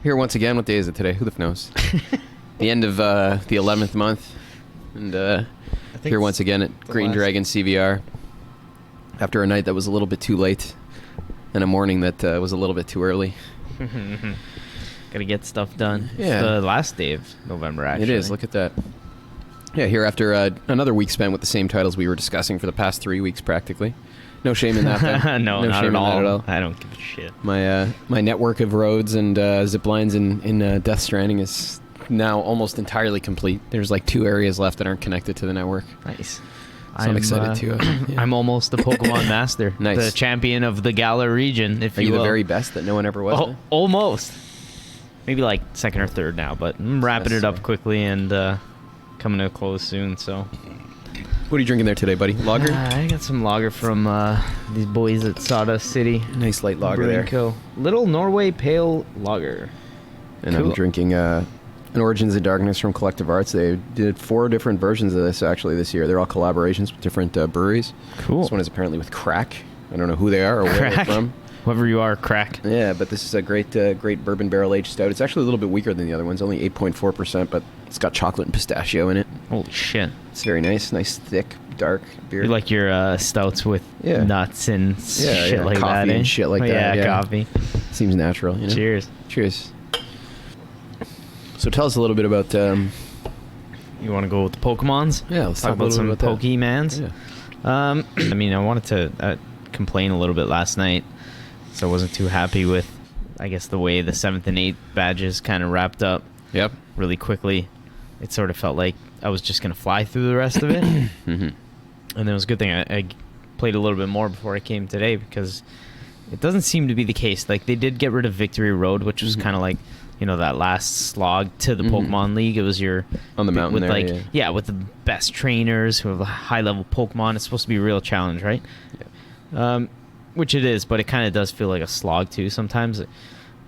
Here once again. What day is it today? Who the f knows? The end of the 11th month. And here once again at Green Dragon CVR. After a night that was a little bit too late. And a morning that was a little bit too early. Gotta get stuff done. Yeah. It's the last day of November, actually. It is. Look at that. Yeah, here after another week spent with the same titles we were discussing for the past 3 weeks, practically. No shame in that, though. No, no not shame at all. in that at all. I don't give a shit. My network of roads and zip lines in Death Stranding is now almost entirely complete. There's like 2 areas left that aren't connected to the network. Nice. So I'm excited too. Yeah. I'm almost the Pokemon master. Nice. The champion of the Galar region, if Are you you will. the very best that no one ever was? Oh, almost. Maybe like second or third now, but I'm wrapping it up quickly and coming to a close soon, so... What are you drinking there today, buddy? Lager? I got some lager from these boys at Sawdust City. Nice light lager there. Co. Little Norway Pale Lager. And Cool. I'm drinking an Origins of Darkness from Collective Arts. They did 4 different versions of this actually this year. They're all collaborations with different breweries. Cool. This one is apparently with Crack. I don't know who they are or where they're Crack. from. Whoever you are, Crack. Yeah, but this is a great bourbon barrel-aged stout. It's actually a little bit weaker than the other ones, only 8.4%, but it's got chocolate and pistachio in it. Holy shit. It's very nice. Nice, thick, dark beer. You like your stouts with nuts and shit like coffee that, eh? and shit like that. Yeah, coffee. Seems natural, you know? Cheers. Cheers. So tell us a little bit about... You want to go with the Pokemons? Yeah, let's talk about some Pokemans. Yeah. I mean, I wanted to complain a little bit last night, so I wasn't too happy with, I guess, the way the 7th and 8th badges kind of wrapped up. Yep. Really quickly. It sort of felt like I was just going to fly through the rest of it. Mm-hmm. And it was a good thing I played a little bit more before I came today, because it doesn't seem to be the case. Like, they did get rid of Victory Road, which was kind of like, you know, that last slog to the Pokemon League. It was your... On the mountain with there, yeah, with the best trainers who have high-level Pokemon. It's supposed to be a real challenge, right? Yeah. Which it is, but it kind of does feel like a slog, too, sometimes.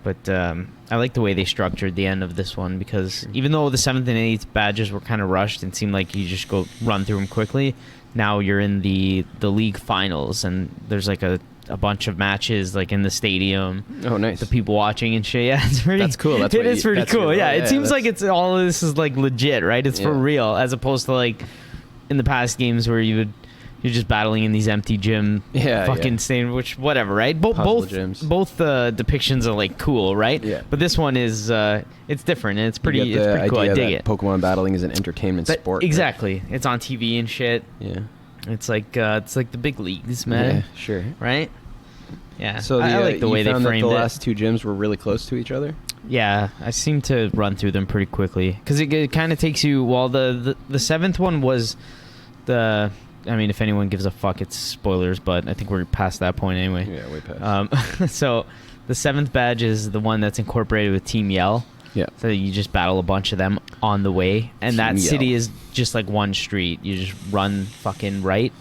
But I like the way they structured the end of this one, because even though the 7th and 8th badges were kind of rushed and seemed like you just go run through them quickly, now you're in the league finals, and there's like a bunch of matches like in the stadium. Oh, nice. The people watching and shit. Yeah, it's pretty... That's cool. It is pretty cool. Yeah, it seems like it's all of this is like legit, right? It's for real, as opposed to like in the past games where you're just battling in these empty gym fucking stadium, which whatever, right? Both depictions are like cool, right? Yeah. But this one is it's different and it's pretty cool. I dig it. Pokemon battling is an entertainment sport. Exactly. Right? It's on TV and shit. Yeah. It's like the big leagues, man. Yeah, sure. Right? Yeah. So I like the way they framed the it. last 2 gyms were really close to each other? Yeah, I seem to run through them pretty quickly, because it kind of takes you... Well, the 7th one was the... I mean, if anyone gives a fuck, it's spoilers, but I think we're past that point anyway. Yeah, way past. So the 7th badge is the one that's incorporated with Team Yell. Yeah. So you just battle a bunch of them on the way. And Team that city Yell. is just like one street. You just run fucking right,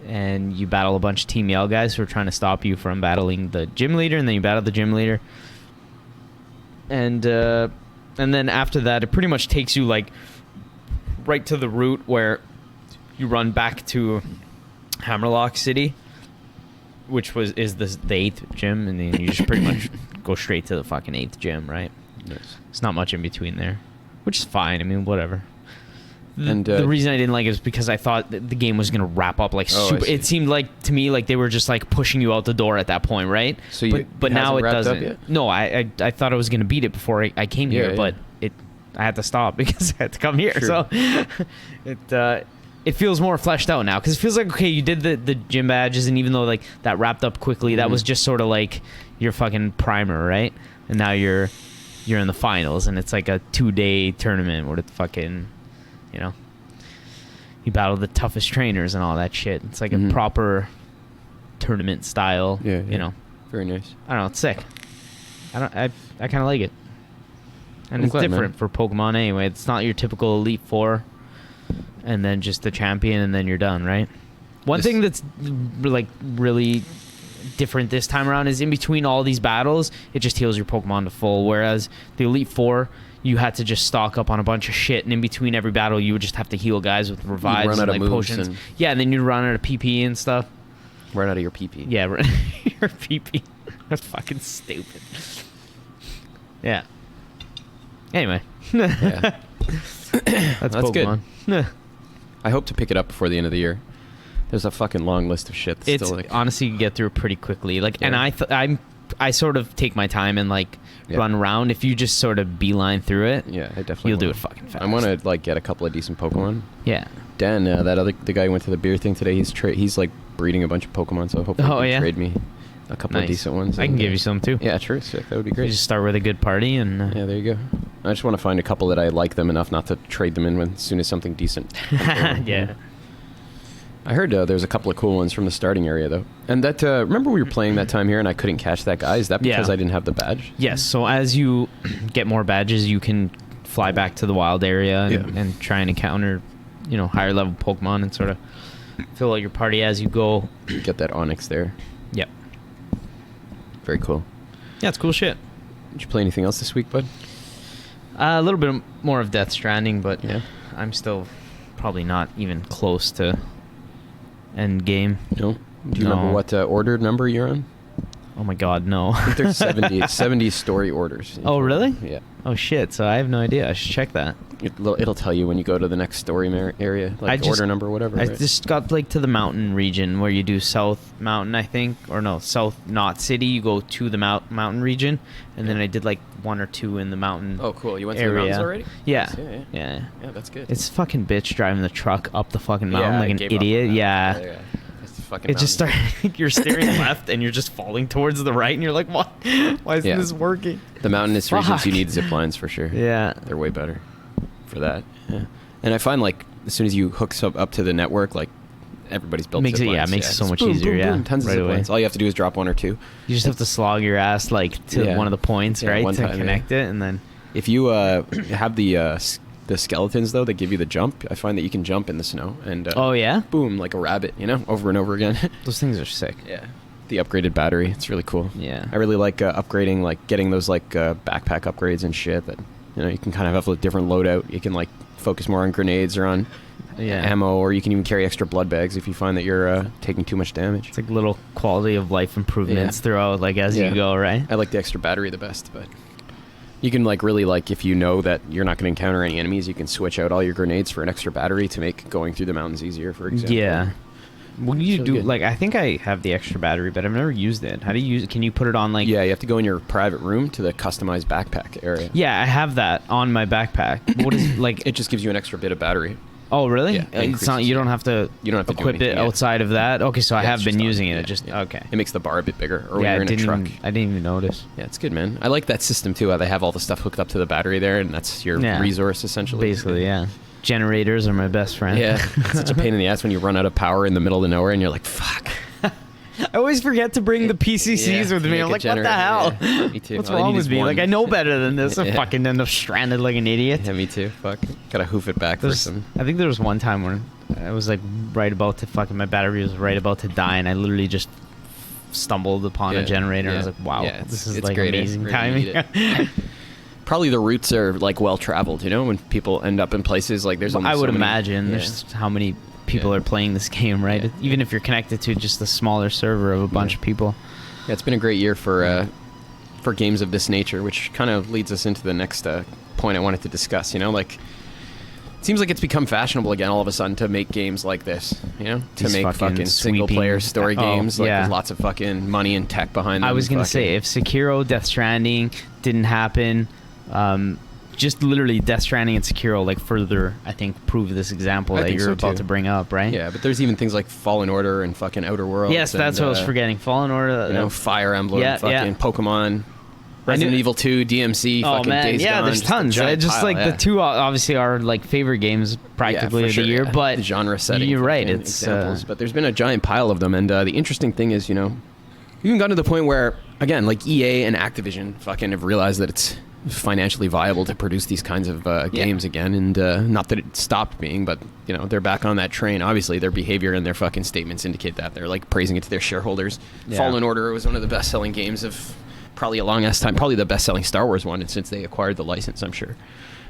and you battle a bunch of Team Yell guys who are trying to stop you from battling the gym leader, and then you battle the gym leader. And then after that, it pretty much takes you like right to the route where you run back to Hammerlock City, which is the 8th gym, and then you just pretty much go straight to the fucking 8th gym, right? Nice. It's not much in between there, which is fine. I mean, whatever. And the reason I didn't like it is because I thought that the game was going to wrap up like super. It seemed like to me like they were just like pushing you out the door at that point, right? So but now it doesn't. Yet? No, I thought I was going to beat it before I came here, but I had to stop because I had to come here. Sure. So it feels more fleshed out now, because it feels like, okay, you did the gym badges, and even though like that wrapped up quickly, that was just sort of like your fucking primer, right? And now you're in the finals, and it's like a 2-day tournament where the fucking, you know, you battle the toughest trainers and all that shit. It's like a proper tournament style. Yeah, you know. Very nice. I don't know. It's sick. I kind of like it, and I'm it's glad, different man. for Pokemon anyway. It's not your typical Elite Four, and then just the champion, and then you're done, right? One thing that's like really different this time around is in between all these battles, it just heals your Pokemon to full. Whereas the Elite Four, you had to just stock up on a bunch of shit, and in between every battle, you would just have to heal guys with revives run out and of like moves potions. and- Yeah, and then you'd run out of PP and stuff. Run out of your PP. Yeah, your PP. That's fucking stupid. Yeah. Anyway. Yeah. That's good. Pokemon. I hope to pick it up before the end of the year. There's a fucking long list of shit. That's It's still like, honestly, you get through it pretty quickly. Like, Yeah. and I sort of take my time and like run around. If you just sort of beeline through it, yeah, I definitely you'll do wanna- it fucking fast. I want to like get a couple of decent Pokemon. Yeah. Dan, the guy who went to the beer thing today, he's like breeding a bunch of Pokemon, so hopefully he can trade me a couple of Nice. decent ones. I can give you some too. Yeah, true, sick. That would be You great. just start with a good party and. Yeah, there you go. I just want to find a couple that I like them enough not to trade them in as soon as something decent. comes along. Yeah. I heard there's a couple of cool ones from the starting area though. And that remember we were playing that time here and I couldn't catch that guy. Is that because I didn't have the badge? Yes. So as you get more badges, you can fly back to the wild area and try and encounter, higher level Pokemon and sort of fill out your party as you go. Get that Onyx there. Yep. Very cool. Yeah, it's cool shit. Did you play anything else this week, bud? A little bit more of Death Stranding, but Yeah. I'm still probably not even close to end game. No. Do you No. remember what order number you're on? Oh my god, no. I think there's 70 story orders. Oh, really? Yeah. Oh shit, so I have no idea. I should check that. It'll tell you when you go to the next story area, like order number, whatever. I right? just got like to the mountain region where you do South Mountain, I think, or no, South Knot City. You go to the mountain region, and then I did like 1 or 2 in the mountain. Oh, cool. You went to area. the mountains already? Yeah. Nice. Yeah. Yeah, that's good. It's fucking bitch driving the truck up the fucking mountain like an I gave up idiot. on that. Yeah. It's the fucking It just mountain. started. You're steering left, and you're just falling towards the right, and you're like, "What? Why isn't Yeah. this working?" The mountainous regions, Fuck. you need zip lines for sure. Yeah. They're way better for that. Yeah. And I find like as soon as you hook up to the network, like everybody's built Makes zip it- yeah, lines. makes it so Just much boom, easier, boom, yeah, boom, tons right of zip away. lines. All you have to do is drop 1 or 2. You just have to slog your ass like to Yeah. one of the points, Yeah, right, one to time, connect it, and then If you have the skeletons though that give you the jump, I find that you can jump in the snow and oh yeah, boom, like a rabbit, over and over again. those things are sick. Yeah. The upgraded battery, it's really cool. Yeah. I really like upgrading, like getting those like backpack upgrades and shit that you can kind of have a different loadout. You can like focus more on grenades or on ammo, or you can even carry extra blood bags if you find that you're taking too much damage. It's like little quality of life improvements Yeah. throughout, like as Yeah. you go, right? I like the extra battery the best, but you can like really like if you know that you're not going to encounter any enemies, you can switch out all your grenades for an extra battery to make going through the mountains easier, for example. Yeah. When you So do good. like, I think I have the extra battery, but I've never used it. How do you use it? Can you put it on like? Yeah, you have to go in your private room to the customized backpack area. Yeah, I have that on my backpack. What is like? It just gives you an extra bit of battery. Oh, really? Yeah, it It's not. increases, You don't yeah. have to. You don't have to do equip it anything, yeah. outside of that. Okay, so I Yeah, have it's been just on. using it. Yeah, It just yeah. okay. It makes the bar a bit bigger, or when Yeah, you're I in a didn't. truck. I didn't even notice. Yeah, it's good, man. I like that system too. How they have all the stuff hooked up to the battery there, and that's your Yeah. resource essentially. Basically, yeah. Generators are my best friend. Yeah, it's such a pain in the ass when you run out of power in the middle of nowhere, and you're like, "Fuck." I always forget to bring the PCCs Yeah, with me. make I'm a like, what the generator, hell? yeah. Me too. What's All you wrong need with is me? one. Like, I know better than this. I Yeah. fucking end up stranded like an idiot. Yeah, me too. Fuck. Gotta hoof it back for some. I think there was one time when I was like right about to fucking, my battery was right about to die, and I literally just stumbled upon a generator, and I was like, wow, Yeah, this is it's like great. amazing Really timing. need it. Probably the routes are like well traveled, when people end up in places like there's only I so would many- imagine Yeah. there's how many people Yeah. are playing this game, right? Yeah. Even if you're connected to just a smaller server of a bunch Yeah. of people. Yeah, it's been a great year for games of this nature, which kind of leads us into the next point I wanted to discuss. Like it seems like it's become fashionable again all of a sudden to make games like this. To These make fucking single player sweeping- story Oh, games like yeah. with lots of fucking money and tech behind them. I was gonna fucking- say, if Sekiro, Death Stranding didn't happen, just literally Death Stranding and Sekiro like further, I think, prove this example I that think you're so, about too. to bring up, right? Yeah, but there's even things like Fallen Order and fucking Outer Worlds. Yes, that's and, what I was forgetting. Fallen Order. Fire Emblem, Yeah, fucking yeah. Pokemon, Resident Evil 2, DMC, Oh fucking man, Days yeah, Gone, there's just a tons. giant Just pile, like yeah. the two obviously are like favorite games practically for of sure, the year, yeah. but The genre setting. You're right. fucking It's examples, but there's been a giant pile of them, and the interesting thing is, you even gotten to the point where, again, like EA and Activision fucking have realized that it's financially viable to produce these kinds of games again, and not that it stopped being, but they're back on that train. Obviously, their behavior and their fucking statements indicate that they're like praising it to their shareholders. Yeah. Fallen Order was one of the best-selling games of probably a long ass time, probably the best-selling Star Wars one since they acquired the license, I'm sure.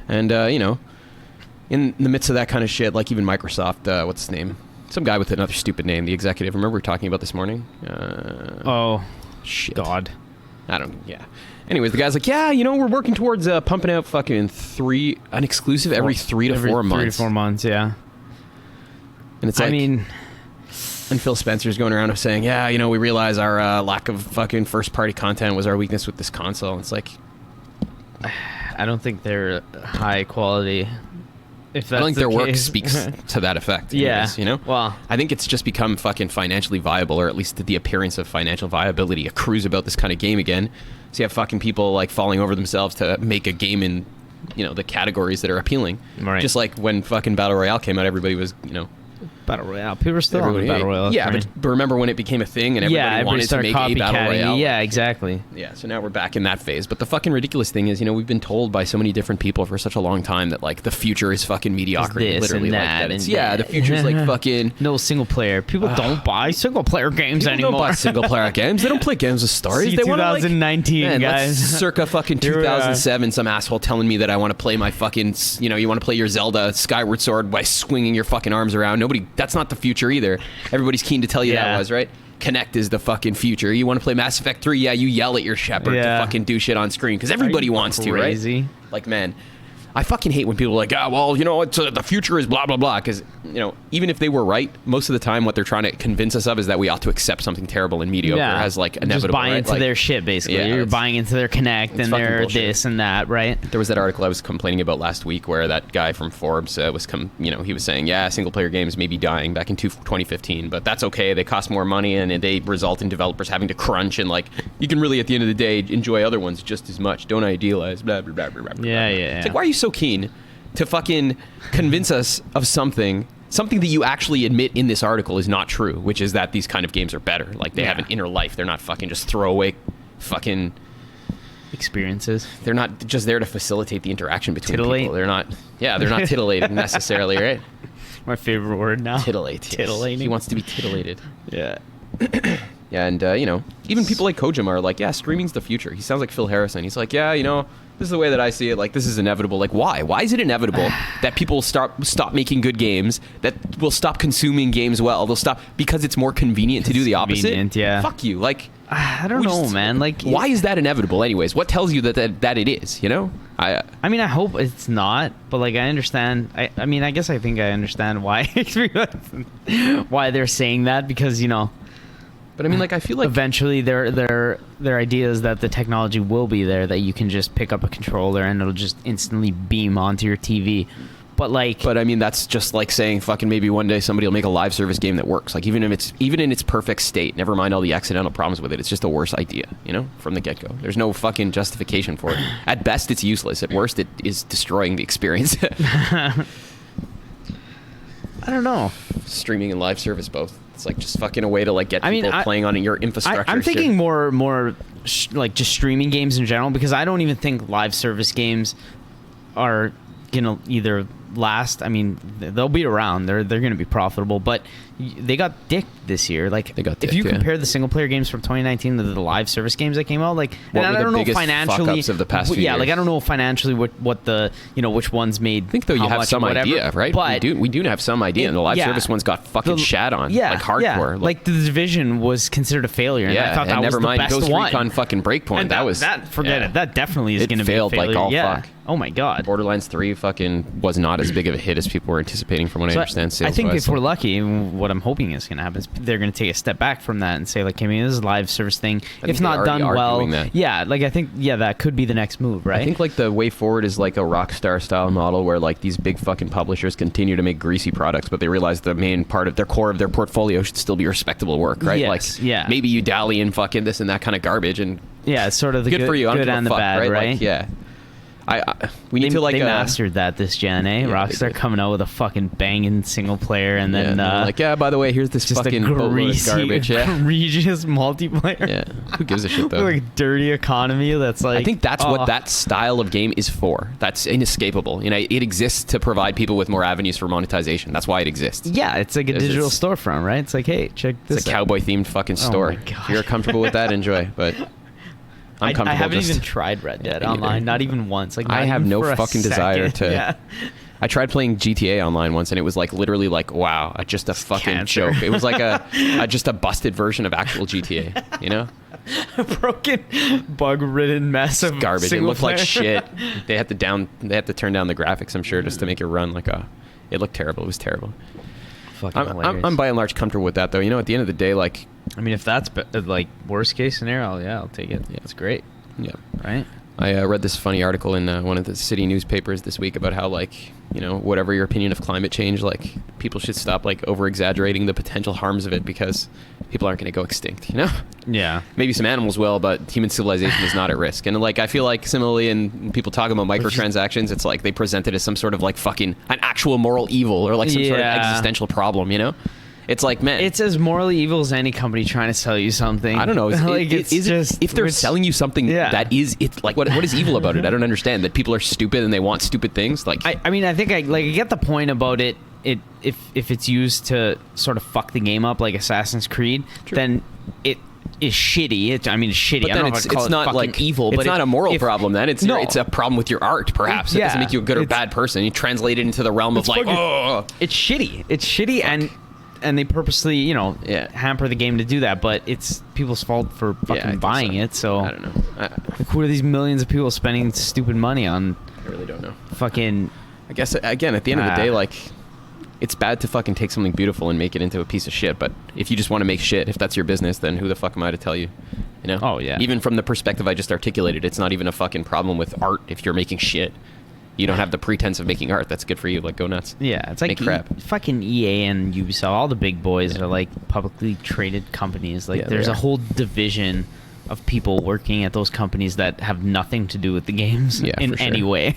And in the midst of that kind of shit, like even Microsoft, what's his name? Some guy with another stupid name, the executive. Remember we were talking about this morning? oh Shit. god. I don't. Yeah. Anyways, the guy's like, yeah, we're working towards pumping out fucking an exclusive every 3 to 4 months. 3 to 4 months, yeah. And it's like, and Phil Spencer's going around saying, yeah, we realize our lack of fucking first-party content was our weakness with this console. It's like, I don't think they're high quality. If that's I don't think their case. work speaks to that effect. Anyways, Yeah. Well, I think it's just become fucking financially viable, or at least the appearance of financial viability accrues about this kind of game again. So you have fucking people like falling over themselves to make a game in, the categories that are appealing. Right. Just like when fucking Battle Royale came out, everybody was, Battle Royale. People are still on the Battle Royale. Yeah, train. but remember when it became a thing and everybody wanted to make a Battle Royale? Yeah, exactly. Yeah, so now we're back in that phase. But the fucking ridiculous thing is, we've been told by so many different people for such a long time that, like, the future is fucking mediocrity. Literally, and like that. that. Yeah, the future's like fucking... No single player. People don't buy single player games anymore. People don't buy single player games. They don't play games with stories. See, they want 2019, guys. Circa fucking 2007, some asshole telling me that I want to play my fucking, you want to play your Zelda Skyward Sword by swinging your fucking arms around. That's not the future either. Everybody's keen to tell you that was, right? Connect is the fucking future. You want to play Mass Effect 3? Yeah, you yell at your shepherd to fucking do shit on screen because everybody wants to, right? Like, man, I fucking hate when people are like, it's the future is blah, blah, blah. Because, even if they were right, most of the time what they're trying to convince us of is that we ought to accept something terrible and mediocre as, like, inevitable. Just buy into their shit, basically. Yeah, you're buying into their Connect and their bullshit. This and that, right? There was that article I was complaining about last week where that guy from Forbes he was saying, single-player games may be dying back in 2015, but that's okay. They cost more money and they result in developers having to crunch and, like, you can really, at the end of the day, enjoy other ones just as much. Don't idealize, blah, blah, blah, blah, blah, blah. Yeah. It's like, why are you so keen to fucking convince us of something that you actually admit in this article is not true, which is that these kind of games are better. Like, they have an inner life. They're not fucking just throwaway fucking experiences. They're not just there to facilitate the interaction between Titillate? people. They're not titillating necessarily, right? My favorite word now. Titillate. Yes. Titillating. He wants to be titillated. Yeah. Yeah, and, even people like Kojima are like, streaming's the future. He sounds like Phil Harrison. He's like, this is the way that I see it. Like, this is inevitable. Like, why? Why is it inevitable that people stop making good games, that will stop consuming games well? They'll stop because it's more convenient to do the opposite? Yeah. Fuck you. Like, I don't know, man. Like, why is that inevitable anyways? What tells you that it is, I mean, I hope it's not, but, like, I understand. I mean, I guess I think I understand why they're saying that, because, But I mean, like, I feel like eventually their idea is that the technology will be there, that you can just pick up a controller and it'll just instantly beam onto your TV. But I mean, that's just like saying fucking maybe one day somebody will make a live service game that works. Like, even in its perfect state, never mind all the accidental problems with it, it's just a worse idea, from the get-go. There's no fucking justification for it. At best, it's useless. At worst, it is destroying the experience. I don't know. Streaming and live service both. It's like just fucking a way to, like, get people playing on your infrastructure. I'm thinking more like just streaming games in general, because I don't even think live service games are gonna either last. I mean, they'll be around. They're gonna be profitable, but they got dicked this year. Like, if you compare the single player games from 2019 to the live service games that came out, like, what and were I don't the know biggest financially fuck-ups of the past few years? like, I don't know financially what the which ones made. I think though you have some idea, right? But we do have some idea, and the live service ones got fucking shat on, like hardcore. Yeah. Like, the Division was considered a failure, and I thought that was the best Ghost one. Recon fucking Breakpoint. And that definitely is going to be a failure. Like all fuck. Oh my god. Borderlands 3 fucking was not as big of a hit as people were anticipating, from what I understand. I think if we're lucky, what I'm hoping is going to happen is they're going to take a step back from that and say, like, I mean, this is a live service thing. If not done well, like, I think that could be the next move, right? I think, like, the way forward is like a Rockstar style model where, like, these big fucking publishers continue to make greasy products, but they realize the main part of their core of their portfolio should still be respectable work, right? Yes, like, maybe you dally in fucking this and that kind of garbage, and it's sort of the good for you. good and the bad, right? Like, yeah. We need to, like, they mastered that this gen, eh? Rockstar coming out with a fucking banging single player, and then like, by the way, here's this just fucking greasy, garbage, egregious multiplayer. Yeah, who gives a shit though? Like, dirty economy. That's like, I think that's what that style of game is for. That's inescapable. It exists to provide people with more avenues for monetization. That's why it exists. Yeah, it's like a digital storefront, right? It's like, hey, check this. It's a cowboy themed fucking store. Oh my God. If you're comfortable with that, enjoy. But I haven't even tried Red Dead Online, not even once. Like, I have no fucking desire to. I tried playing GTA Online once, and it was like literally like, wow, just a fucking Cancer. joke. It was like just a busted version of actual GTA, you know? A broken, bug-ridden mess of Garbage. It single looked like player. shit. They had to turn down the graphics, I'm sure, just to make it run like a. It looked terrible. It was terrible. Fucking hilarious. I'm by and large comfortable with that, though. You know, at the end of the day, like. I mean, if that's like worst case scenario, yeah, I'll take it. Yeah. It's great, Yeah. right? I read this funny article in one of the city newspapers this week about how, like, you know, whatever your opinion of climate change, like, people should stop, like, over-exaggerating the potential harms of it because people aren't going to go extinct, you know? Yeah. Maybe some animals will, but human civilization is not at risk. And, like, I feel like similarly in people talking about microtransactions, it's like they present it as some sort of, like, fucking an actual moral evil or, like, some sort of existential problem, you know? It's like, man, It's as morally evil as any company trying to sell you something. I don't know. If they're which- selling you something Yeah. that is, it's like, what is evil about it? I don't understand that people are stupid and they want stupid things. Like, I mean, I think I get the point about it. If it's used to sort of fuck the game up like Assassin's Creed, True. then it is shitty. It's shitty. but I don't then know if I'd call it's it not fucking like evil. It's but not a moral problem. Then it's No. it's a problem with your art. Perhaps it doesn't Yeah. make you a good or It's- bad person. You translate it into the realm of It's like, fucking- oh, It's shitty. It's shitty, and they purposely, Yeah. hamper the game to do that. But it's people's fault for I fucking think buying so. it. So I don't know. like, who are these millions of people spending stupid money on? I really don't know. Fucking I guess again, at the end of the day, like, it's bad to fucking take something beautiful and make it into a piece of shit. But if you just want to make shit, if that's your business, then who the fuck am I to tell you? You know? Oh, yeah. Even from the perspective I just articulated, it's not even a fucking problem with art if you're making shit. You don't have the pretense of making art. That's good for you. Like, go nuts. Yeah, it's like Make crap. fucking EA and Ubisoft. All the big boys are like publicly traded companies. Like, Yeah, there's they a are. whole division of people working at those companies that have nothing to do with the games Yeah, in for sure. any way.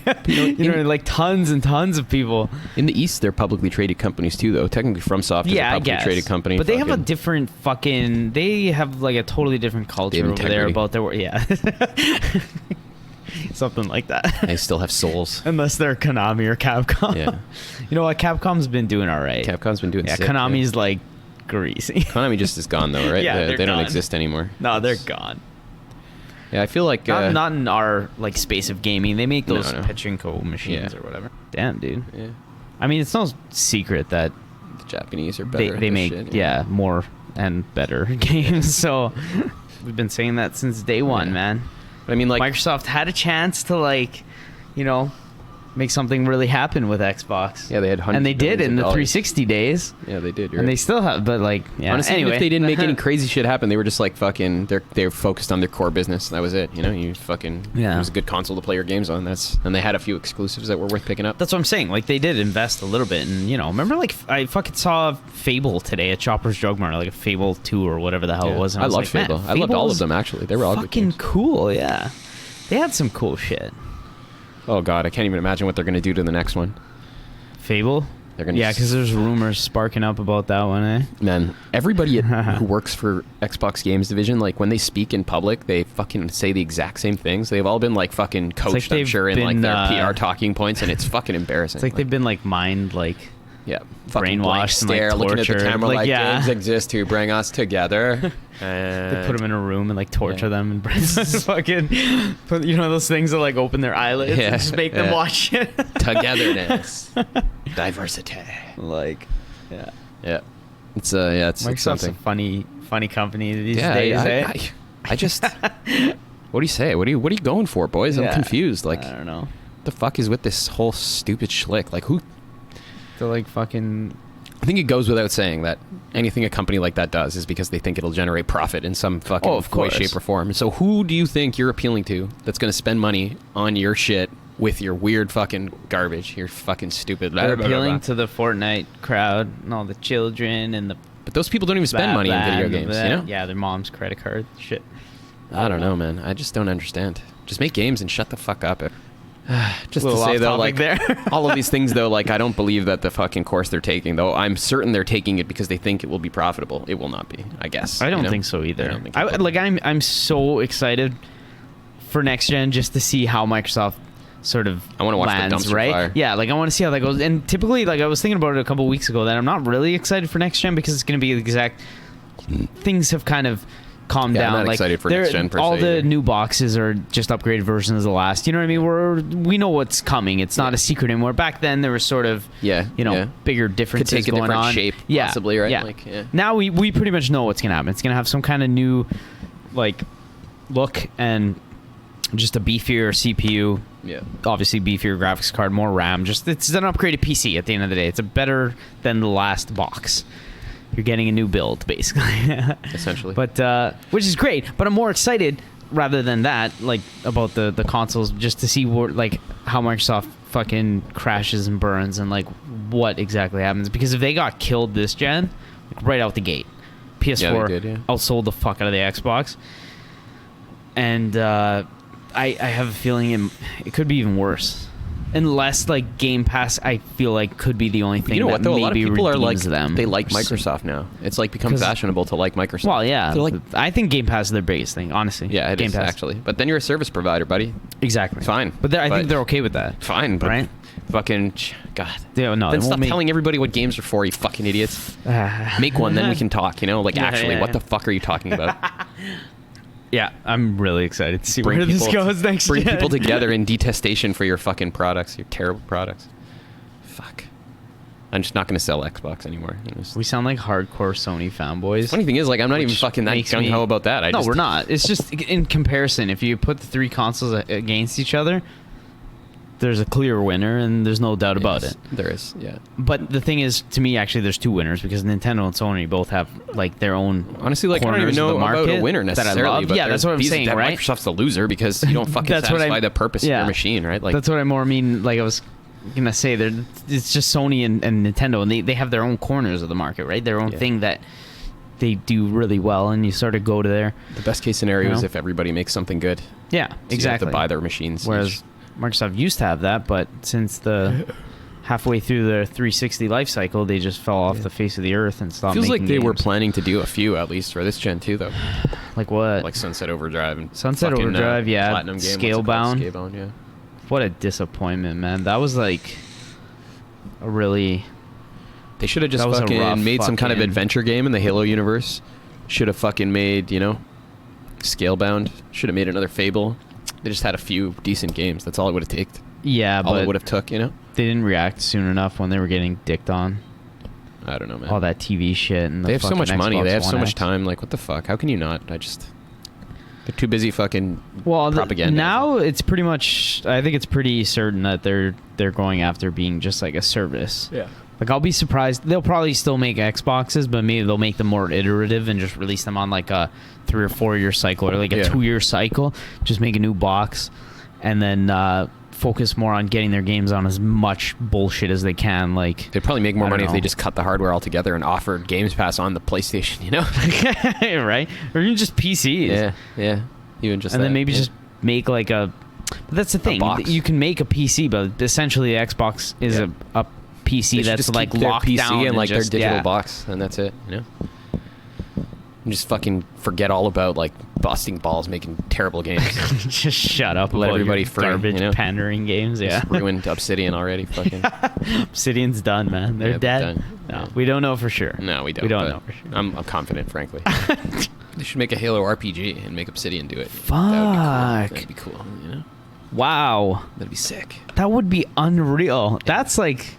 Like tons and tons of people. In the East, they're publicly traded companies too, though. Technically, FromSoft is a Yeah, I publicly guess. traded company. But they have a fucking- different fucking. They have like a totally different culture over there integrity. about their. Yeah. Something like that. They still have souls. Unless they're Konami or Capcom. Yeah. You know what? Capcom's been doing all right. Capcom's been doing Yeah, sick, Konami's like greasy. Konami just is gone, though, right? Yeah, they they're don't gone. exist anymore. No, they're gone. Yeah, I feel like... Not in our like space of gaming. They make those No. pachinko machines Yeah. or whatever. Damn, dude. yeah, I mean, it's no secret that the Japanese are better at they this make shit, more and better games. So we've been saying that since day one, Yeah. man. But I mean, like... Microsoft had a chance to make something really happen with Xbox. Yeah, they had hundreds and they of did millions in of the dollars. 360 days. Yeah, they did. You're And they right. still have, but like, yeah. Honestly, even anyway, if they didn't make any crazy shit happen, they were just like fucking. They were focused on their core business. And that was it. You know, you fucking. Yeah. It was a good console to play your games on. And they had a few exclusives that were worth picking up. That's what I'm saying. Like, they did invest a little bit, and remember, like, I fucking saw Fable today at Chopper's Drug Mart, like a Fable 2 or whatever the hell Yeah. it was. And I was loved like, man, Fable. I loved all of Fable's them actually. They were all good fucking games. cool. Yeah, they had some cool shit. Oh god, I can't even imagine what they're gonna do to the next one. Fable. They're gonna Yeah, just- because there's rumors sparking up about that one, eh? Man, everybody who works for Xbox Games Division, like when they speak in public, they fucking say the exact same things. They've all been like fucking coached, I'm they've sure, in like been, their PR talking points, and it's fucking embarrassing. It's like they've been like yeah, fucking blank brainwashed and, like, stare, looking at the tortured. camera Like, like yeah. games exist to bring us together. They put them in a room and like torture Yeah. them and fucking put those things that like open their eyelids Yeah, and just make them yeah. watch it. Togetherness, diversity. Like, yeah. Yeah, it's it's Microsoft's something. a funny company these Yeah, days, eh? I just. What do you say? What are you going for, boys? Yeah. I'm confused. Like, I don't know. what the fuck is with this whole stupid schlick? Like, who? They're like fucking. I think it goes without saying that anything a company like that does is because they think it'll generate profit in some fucking Oh, of way, course. shape, or form. So who do you think you're appealing to that's going to spend money on your shit with your weird fucking garbage, your fucking stupid... They're blah, blah, blah, appealing blah. to the Fortnite crowd and all the children and the. But those people don't even spend money in video games, you know? Yeah, their mom's credit card shit. I don't know, man. I just don't understand. Just make games and shut the fuck up. Just to Little say, off though, topic like, there. all of these things, though, like, I don't believe that the fucking course they're taking, though. I'm certain they're taking it because they think it will be profitable. It will not be, I guess. I don't you know? think so I either. don't think it will. I'm so excited for next gen just to see how Microsoft sort of I wanna watch the lands, dumpster right? fire. Yeah, like I want to see how that goes. And typically, like I was thinking about it a couple weeks ago, that I'm not really excited for next gen because it's going to be the exact things have kind of calm Yeah, down. I'm not like excited for next gen per all se the either. new boxes are just upgraded versions of the last. You know what I mean? We know what's coming. It's not a secret anymore. Back then there was sort of bigger differences Could take a going different on. shape, yeah, possibly, right? Yeah. Like, yeah. Now we pretty much know what's gonna happen. It's gonna have some kind of new like look and just a beefier CPU. Yeah. Obviously beefier graphics card, more RAM. Just it's an upgraded PC at the end of the day. It's a better than the last box. You're getting a new build, basically. Essentially. But which is great. But I'm more excited rather than that, like about the consoles, just to see what like how Microsoft fucking crashes and burns and like what exactly happens. Because if they got killed this gen, like right out the gate, PS4 outsold the fuck out of the Xbox. And I have a feeling it could be even worse. Unless like Game Pass, I feel like could be the only thing. You know what? Though a lot of people are like them. they like Microsoft now. It's like become fashionable to like Microsoft. Well, yeah. They're like, I think Game Pass is their biggest thing, honestly. yeah, it Game is Pass. actually. But then you're a service provider, buddy. Exactly. Fine. But I think they're okay with that. Fine, but right? fucking God. Yeah, no, then they stop won't make- telling everybody what games are for, you fucking idiots. Make one, then we can talk. You know, like actually, what the fuck are you talking about? Yeah, I'm really excited to see Bring where this people- goes next Bring gen. people together in detestation for your fucking products, your terrible products. Fuck. I'm just not going to sell Xbox anymore. We sound like hardcore Sony fanboys. Funny thing is, like, I'm not even Which fucking that makes gung ho me- about that. No, we're not. It's just in comparison. If you put the three consoles against each other, there's a clear winner, and there's no doubt about it. There is, yeah. But the thing is, to me, actually, there's two winners because Nintendo and Sony both have like their own. Honestly, like I don't even corners of know the market about a winner that I necessarily. love. But Yeah, that's what I'm saying, that right? Microsoft's the loser because you don't fucking That's what satisfy I- the purpose of yeah. your machine, right? Like That's what I more mean. Like I was gonna say, it's just Sony and Nintendo, and they have their own corners of the market, right? Their own thing that they do really well, and you sort of go to there. the best case scenario You is know? if everybody makes something good. Yeah, So exactly. You have to buy their machines. Whereas Microsoft used to have that, but since the halfway through their 360 life cycle, they just fell off the face of the earth and stopped feels making like they were games. planning to do a few at least for this gen too, though. Like what? Like Sunset Overdrive and Sunset fucking, Overdrive, yeah. Platinum game, what's it called? Scalebound. Scalebound, yeah. What a disappointment, man. That was like a really... They should have just That was a fucking rough made some kind of fucking- adventure game in the Halo universe. Should have fucking made, Scalebound. Should have made another Fable. They just had a few decent games. That's all it would have taken. Yeah, All but it would have took, they didn't react soon enough when they were getting dicked on. I don't know, man. All that TV shit and They have so much money. They have so much time. time. Like, what the fuck? How can you not? They're too busy fucking Well, propaganda. now it's pretty much. I think it's pretty certain that they're going after being just like a service. Yeah. Like I'll be surprised. They'll probably still make Xboxes, but maybe they'll make them more iterative and just release them on like a 3 or 4 year cycle or like a 2-year cycle. Just make a new box, and then focus more on getting their games on as much bullshit as they can. Like They'd probably make more I don't money if they know. just cut the hardware altogether and offered Games Pass on the PlayStation, right? Or even just PCs. Yeah. Even just and then that, maybe yeah. just make like a. But that's the thing. box. You can make a PC, but essentially the Xbox is a They PC should that's just like keep their locked PC down and like just, their digital yeah. box, and that's it. And just fucking forget all about like busting balls, making terrible games. Just shut up. Let about everybody your free, garbage pandering games. Yeah, Just ruined Obsidian already. Fucking. Obsidian's done, man. They're Yeah, dead. done. No, Yeah. we don't know for sure. No, we don't. We don't but know for sure. I'm confident, frankly. They should make a Halo RPG and make Obsidian do it. Fuck. That'd be cool. Wow, That'd be sick. that would be unreal. That's like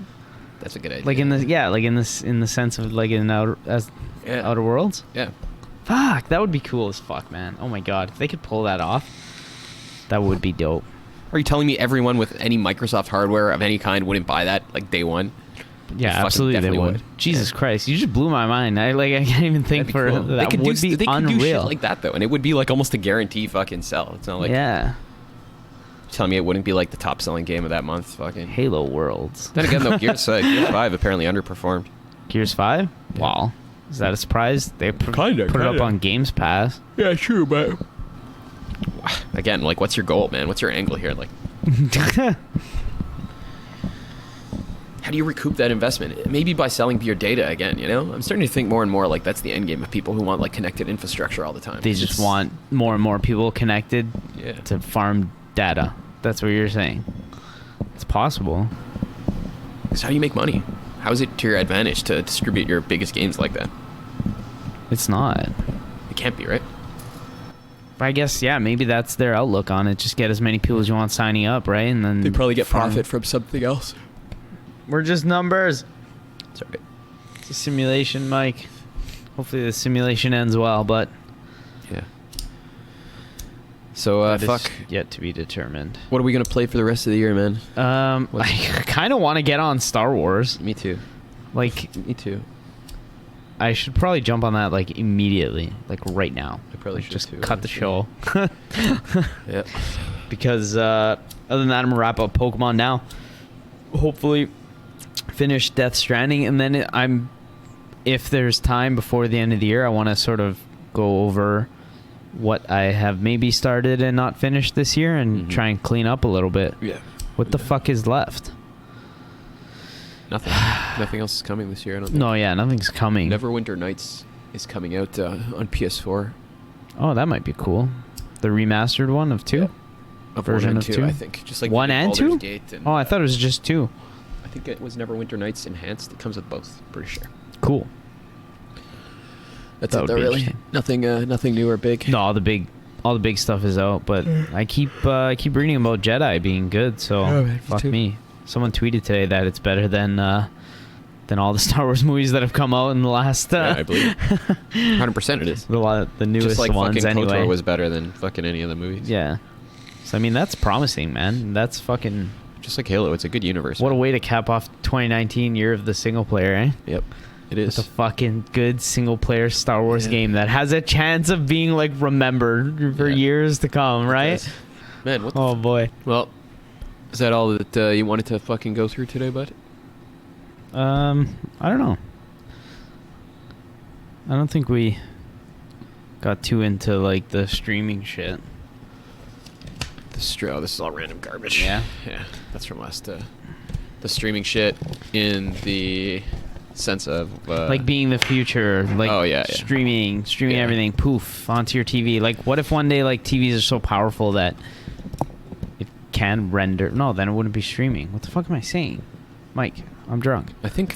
That's a good idea. like in the sense of like in Outer Worlds. Yeah. Fuck, that would be cool as fuck, man. Oh my god, if they could pull that off, that would be dope. Are you telling me everyone with any Microsoft hardware of any kind wouldn't buy that like day one? Yeah, fucking absolutely they definitely would. would. Jesus Christ, you just blew my mind. I can't even think That'd be for cool. that They could would do, be they could do shit unreal. like that though, and it would be like almost a guarantee fucking sell. It's not like yeah, telling me it wouldn't be like the top selling game of that month. Fucking. Halo Worlds. Then again, though, Gears 5 apparently underperformed. Gears 5? Yeah. Wow. Is that a surprise? They put Kinda. it up on Games Pass. Yeah, true, but again, like, what's your goal, man? What's your angle here? Like, how do you recoup that investment? Maybe by selling your data again. I'm starting to think more and more like that's the end game of people who want like connected infrastructure all the time. They just want more and more people connected Yeah. to farm data. That's what you're saying. It's possible. So how do you make money? How is it to your advantage to distribute your biggest games like that? It's not. It can't be, right? I guess, yeah, maybe that's their outlook on it. Just get as many people as you want signing up, right? And then They probably get profit from something else. We're just numbers. It's alright. It's a simulation, Mike. Hopefully the simulation ends well, but Yeah. So, that is fuck. yet to be determined. What are we going to play for the rest of the year, man? I kind of want to get on Star Wars. Me too. Like, Me too. I should probably jump on that, like, immediately. Like, right now. I probably Like, should just too, cut the show. Yep. Because, other than that, I'm going to wrap up Pokemon now. Hopefully finish Death Stranding, and then if there's time before the end of the year, I want to sort of go over what I have maybe started and not finished this year and try and clean up a little bit. Yeah. What the fuck is left? Nothing. Nothing else is coming this year, I don't think. No, yeah, nothing's coming. Neverwinter Nights is coming out on PS4. Oh, that might be cool. The remastered one of 2? Yeah. Version 1 and of 2, 2? I think. Just like 1 and Baldur's 2? Gate and, Oh, I thought it was just 2. I think it was Neverwinter Nights Enhanced. It comes with both, pretty sure. Cool. That's That it would though, be really. interesting. Nothing new or big. No, all the big stuff is out, but I keep reading about Jedi being good, so Oh, man, me fuck too. me. Someone tweeted today that it's better than all the Star Wars movies that have come out in the last Yeah, I believe. 100% it is. the newest Just like ones fucking anyway. KOTOR was better than fucking any of the movies. Yeah. So I mean that's promising, man. That's fucking Just like Halo, it's a good universe. what a man. way to cap off 2019 year of the single player, eh? Yep. It is. It's a fucking good single player Star Wars Yeah. game that has a chance of being like remembered for Yeah. years to come, right? does. Man, what the Oh boy. Well, is that all that you wanted to fucking go through today, bud? I don't know. I don't think we got too into like the streaming shit. This is all random garbage. Yeah? Yeah. That's from last. The streaming shit in the sense of Like being the future, like Oh, yeah. streaming Yeah. everything, poof, onto your TV. Like, what if one day like TVs are so powerful that it can render? No, then it wouldn't be streaming. What the fuck am I saying, Mike? I'm drunk. I think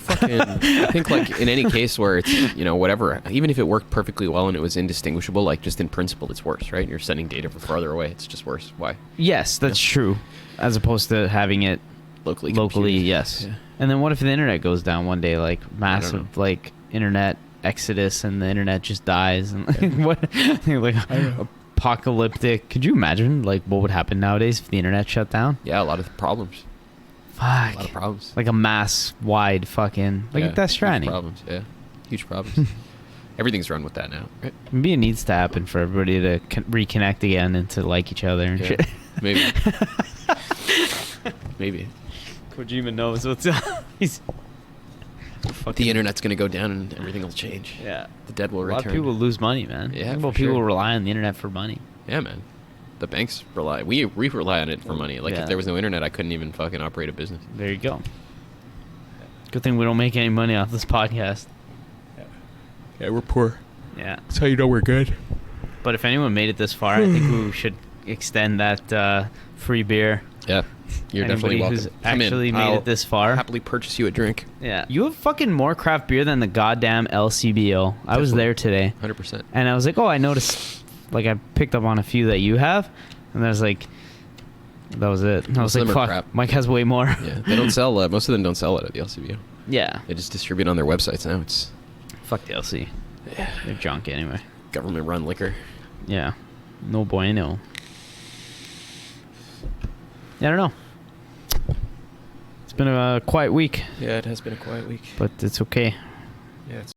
like in any case where it's, you know, whatever, even if it worked perfectly well and it was indistinguishable, like just in principle it's worse, right? You're sending data from farther away, it's just worse. Why? Yes, that's true. As opposed to having it Locally locally, computed. yes. Yeah. And then what if the internet goes down one day, like know. massive like internet exodus, and the internet just dies, and like, what? Like apocalyptic. Could you imagine like what would happen nowadays if the internet shut down? Yeah, a lot of problems. Fuck. A lot of problems. Like a mass wide fucking like Yeah, Death Stranding. Huge problems, yeah. Huge problems. Everything's run with that now, right? Maybe it needs to happen for everybody to reconnect again and to like each other and Yeah. shit. Maybe. Maybe. Kojima knows what's up. He's The internet's gonna go down and everything will change. yeah. The dead will A return. lot of people lose money, man. Yeah, Think for about people sure. rely on the internet for money. Yeah, man. The banks rely. We rely on it for money. Like Yeah. if there was no internet, I couldn't even fucking operate a business. There you go. Good thing we don't make any money off this podcast. Yeah, we're poor. Yeah. That's how you know we're good. But if anyone made it this far, I think we should extend that free beer. Yeah, you're Anybody definitely welcome. who's Come in. actually made I'll it this far. happily purchase you a drink. Yeah. You have fucking more craft beer than the goddamn LCBO. I was Definitely. there today. 100%. And I was like, oh, I noticed, like, I picked up on a few that you have. And I was like, that was it. And I was Most of like, them are fuck, crap. Mike has way more. Yeah, they don't sell. Most of them don't sell it at the LCBO. Yeah. They just distribute on their websites now. It's Fuck the LC. yeah, They're junk anyway. government-run liquor. Yeah. No bueno. Yeah, I don't know. It's been a quiet week, Yeah, it has been a quiet week. but it's okay. Yeah, it's